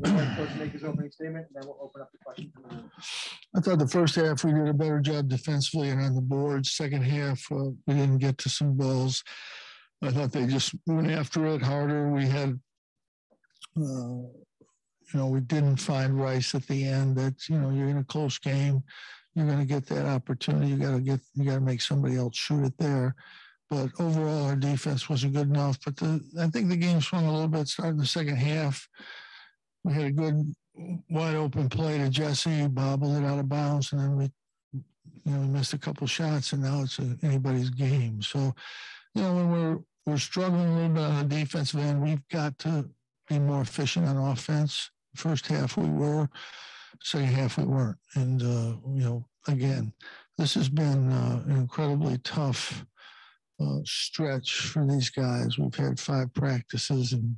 The head coach make his opening statement, and then we'll open up the question. I thought the first half we did a better job defensively and on the boards. Second half, we didn't get to some balls. I thought they just went after it harder. We had, we didn't find Rice at the end. That's, you're in a close game. You're going to get that opportunity. You got to make somebody else shoot it there. But overall, our defense wasn't good enough. But I think the game swung a little bit starting the second half. We had a good wide open play to Jesse, bobbled it out of bounds, and then we missed a couple shots, and now it's anybody's game. So, when we're struggling a little bit on the defensive end, we've got to be more efficient on offense. First half we were, second half we weren't. And, again, this has been an incredibly tough stretch for these guys. We've had 5 practices in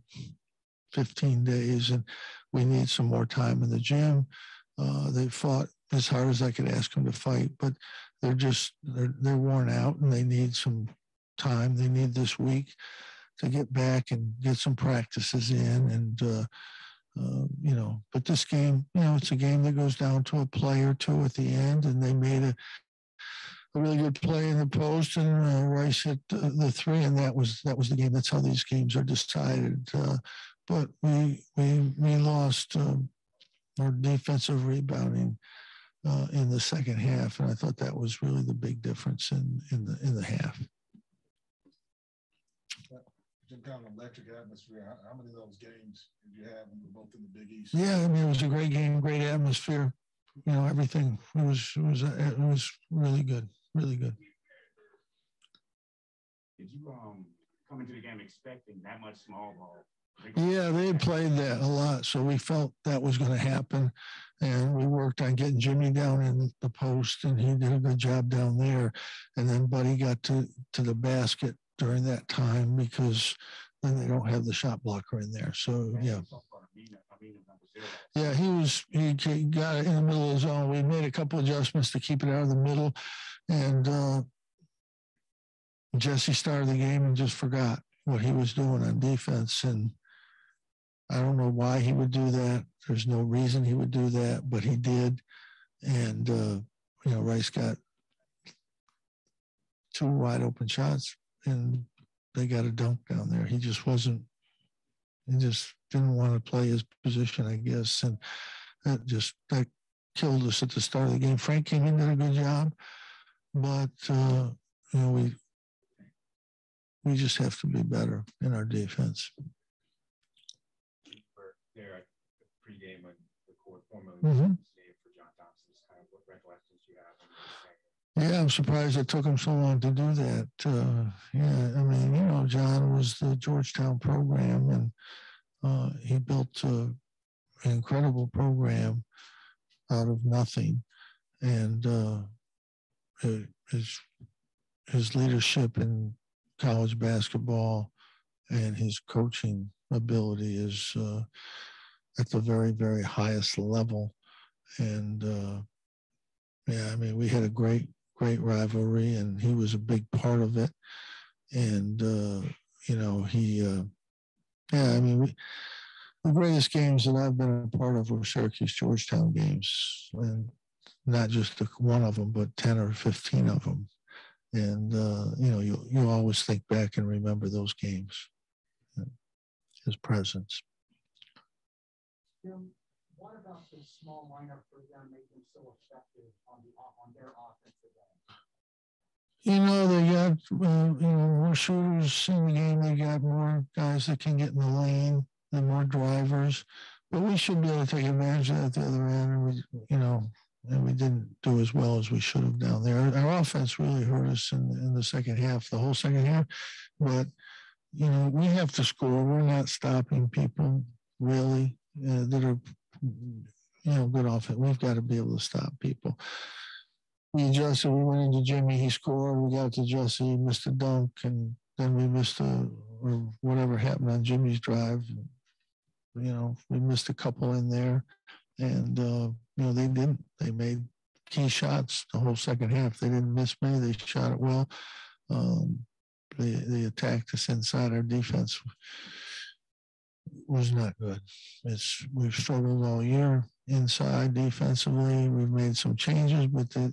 15 days, and we need some more time in the gym. They fought as hard as I could ask them to fight, but they're worn out, and they need some time. They need this week to get back and get some practices in. And, but this game, it's a game that goes down to a play or two at the end, and they made a really good play in the post, and Rice hit the 3, and that was the game. That's how these games are decided. But we lost our defensive rebounding in the second half, and I thought that was really the big difference in the half. Some kind of electric atmosphere. How many of those games did you have when you were both in the Big East? Yeah, it was a great game, great atmosphere. Everything. It was really good, really good. Did you come into the game expecting that much small ball? Yeah, they played that a lot, so we felt that was going to happen, and we worked on getting Jimmy down in the post, and he did a good job down there. And then Buddy got to the basket during that time because then they don't have the shot blocker in there. So yeah, he got it in the middle of the zone. We made a couple adjustments to keep it out of the middle, and Jesse started the game and just forgot what he was doing on defense, and I don't know why he would do that. There's no reason he would do that, but he did. And, Rice got 2 wide open shots, and they got a dunk down there. He just didn't want to play his position, I guess. And that killed us at the start of the game. Frank came in, did a good job, but, we just have to be better in our defense. There at the pregame and the court formally for John Thompson, kind of what recollections you have? Yeah, I'm surprised it took him so long to do that. John was the Georgetown program, and he built an incredible program out of nothing. And his leadership in college basketball and his coaching ability is at the very, very highest level. And we had a great rivalry, and he was a big part of it. And the greatest games that I've been a part of were Syracuse Georgetown games, and not just one of them, but 10 or 15 of them. And you always think back and remember those games. His presence. Jim, what about the small lineup for them make them so effective on their offensive They end? got more shooters in the game. They got more guys that can get in the lane, and more drivers. But we should be able to take advantage of that at the other end. And we didn't do as well as we should have down there. Our offense really hurt us in the second half, the whole second half. But we have to score. We're not stopping people really that are, good offense. We've got to be able to stop people. We adjusted. We went into Jimmy. He scored. We got to Jesse. He missed a dunk, and then we missed or whatever happened on Jimmy's drive. We missed a couple in there, and they didn't. They made key shots the whole second half. They didn't miss many. They shot it well. They attacked us inside. Our defense was not good. We've struggled all year inside defensively. We've made some changes, but at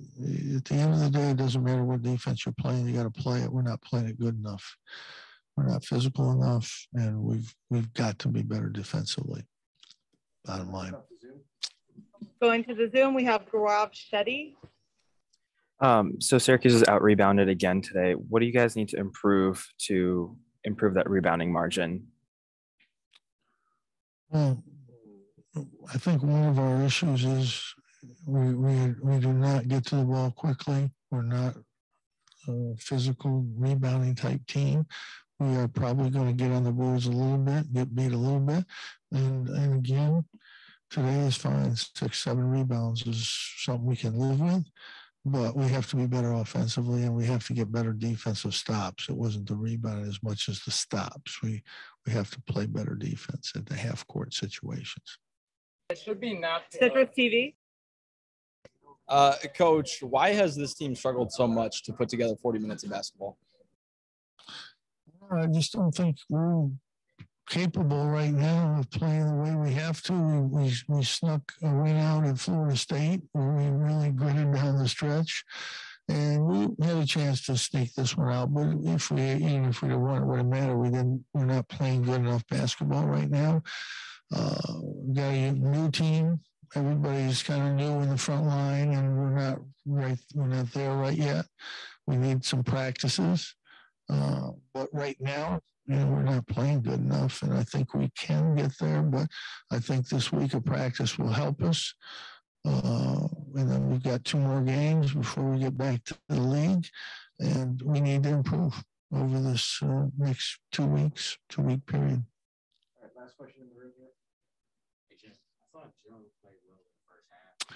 the end of the day, it doesn't matter what defense you're playing. You got to play it. We're not playing it good enough. We're not physical enough, and we've got to be better defensively. Bottom line. Going to the Zoom, we have Gaurav Shetty. So Syracuse is out rebounded again today. What do you guys need to improve that rebounding margin? Well, I think one of our issues is we do not get to the ball quickly. We're not a physical rebounding type team. We are probably going to get on the boards a little bit, get beat a little bit. And again, today is fine. 6-7 rebounds is something we can live with, but we have to be better offensively and we have to get better defensive stops. It wasn't the rebound as much as the stops. We have to play better defense at the half court situations. It should be not. Citrus TV. Coach, why has this team struggled so much to put together 40 minutes of basketball? I just don't think we're capable right now of playing the way we have to. We snuck a win out at Florida State where we really gritted down the stretch, and we had a chance to sneak this one out. But if we won, it wouldn't matter. We're not playing good enough basketball right now. We got a new team. Everybody's kind of new in the front line, and we're not there right yet. We need some practices. But right now, we're not playing good enough, and I think we can get there. But I think this week of practice will help us. And then we've got 2 more games before we get back to the league, and we need to improve over this next 2-week period. All right, last question in the room here. I thought Joe played well in the first half.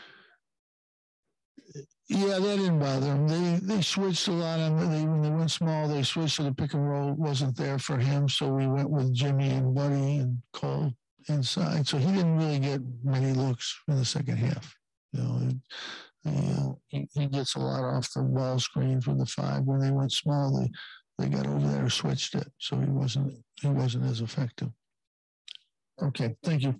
Yeah, that didn't bother them. They switched a lot on when they went small. They switched to the pick and roll. Wasn't there for him, so we went with Jimmy and Buddy and Cole inside. So he didn't really get many looks in the second half. He gets a lot off the ball screens with the 5. When they went small, they got over there, switched it, so he wasn't as effective. Okay, thank you.